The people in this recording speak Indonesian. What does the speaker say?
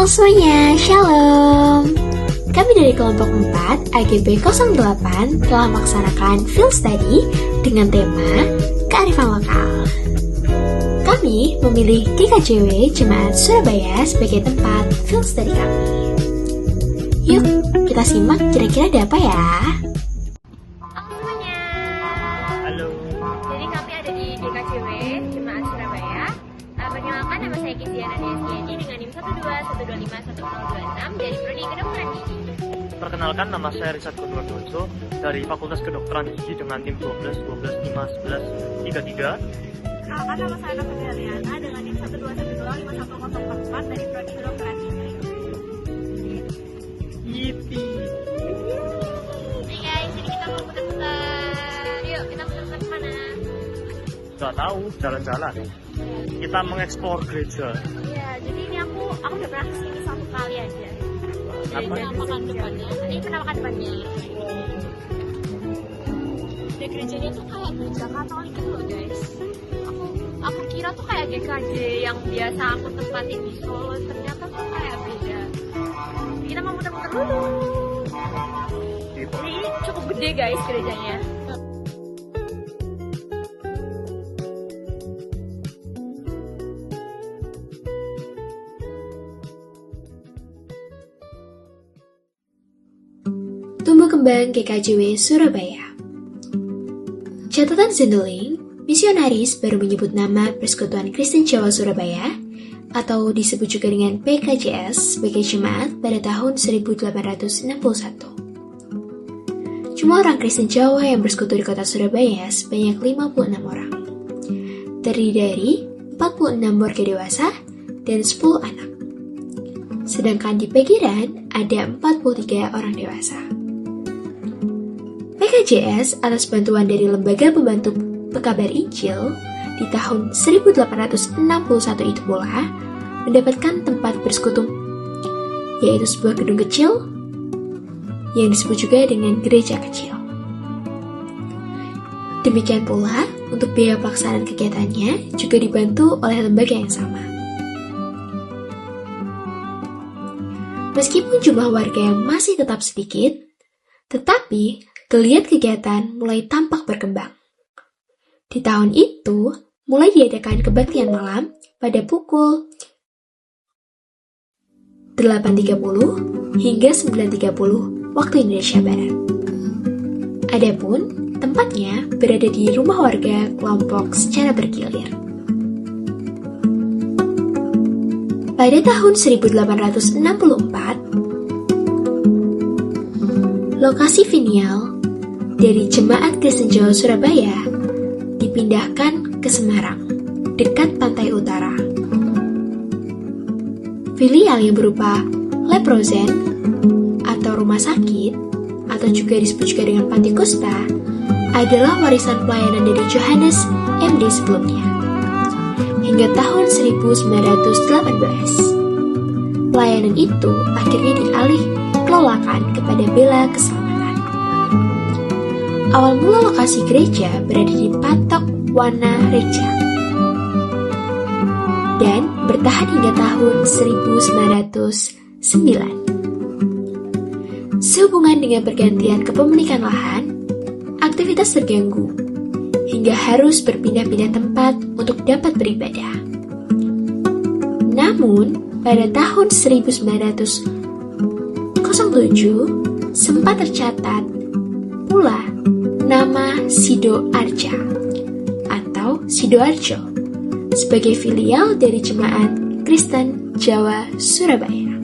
Halo semuanya, Shalom. Kami dari kelompok 4 AGB 08 telah melaksanakan field study dengan tema kearifan lokal. Kami memilih GKJW Jemaat Surabaya sebagai tempat field study kami. Yuk, kita simak kira-kira ada apa ya? Halo semuanya. Halo. Jadi kami ada di GKJW Jemaat Surabaya. Perkenalkan, nama saya Kiziana Desiani dengan NIM 121251026 dari Prodi Kedokteran Gigi. Perkenalkan, nama saya Rizat Kunwardojo dari Fakultas Kedokteran Gigi dengan NIM 12 Perkenalkan, nama saya Nova Deliana dengan NIM 121251044 dari Prodi Kedokteran Gigi. Yipi. Hai guys, jadi kita mau putar-putar. Yuk, kita putar-putar kemana? Gak tahu, jalan-jalan. Kita mengeksplor gereja. Ya, jadi ini aku udah pernah kesini satu kali aja. Jadi Apa? penampakan depannya. Ini penampakan depannya. Dan gerejanya tuh kayak gereja Katolik gitu loh guys. Aku kira tuh kayak GKJ yang biasa aku tempatin di Solo, ternyata tuh kayak beda. Kita mau muter-muter dulu. Gitu. Jadi ini cukup gede guys gerejanya. Tumbuh kembang GKJW Surabaya. Catatan Zendeling, misionaris baru menyebut nama Persekutuan Kristen Jawa Surabaya atau disebut juga dengan PKJS sebagai jemaat pada tahun 1861. Jumlah orang Kristen Jawa yang bersekutu di kota Surabaya sebanyak 56 orang. Terdiri dari 46 warga dewasa dan 10 anak. Sedangkan di Pegiran ada 43 orang dewasa. PKJS atas bantuan dari Lembaga Pembantu Pekabar Injil di tahun 1861 itu pula mendapatkan tempat bersekutu, yaitu sebuah gedung kecil yang disebut juga dengan gereja kecil. Demikian pula untuk biaya pelaksanaan kegiatannya juga dibantu oleh lembaga yang sama. Meskipun jumlah warga yang masih tetap sedikit, tetapi geliat kegiatan mulai tampak berkembang. Di tahun itu, mulai diadakan kebaktian malam pada pukul 8.30 hingga 9.30 waktu Indonesia Barat. Adapun tempatnya berada di rumah warga kelompok secara bergilir. Pada tahun 1864, lokasi filial dari Jemaat Kristen Jawa Surabaya dipindahkan ke Semarang, dekat pantai utara. Filial yang berupa leprozen atau rumah sakit, atau juga disebut juga dengan panti kusta, adalah warisan pelayanan dari Johannes MD sebelumnya. Hingga tahun 1918, pelayanan itu akhirnya dialih kelolakan kepada Bela Keselamatan. Awal mula lokasi gereja berada di Patok Wanareja dan bertahan hingga tahun 1909. Sehubungan dengan pergantian kepemilikan lahan, aktivitas terganggu hingga harus berpindah-pindah tempat untuk dapat beribadah. Namun, pada tahun 1907 sempat tercatat pula nama Sidoarja atau Sidoarjo sebagai filial dari Jemaat Kristen Jawa Surabaya.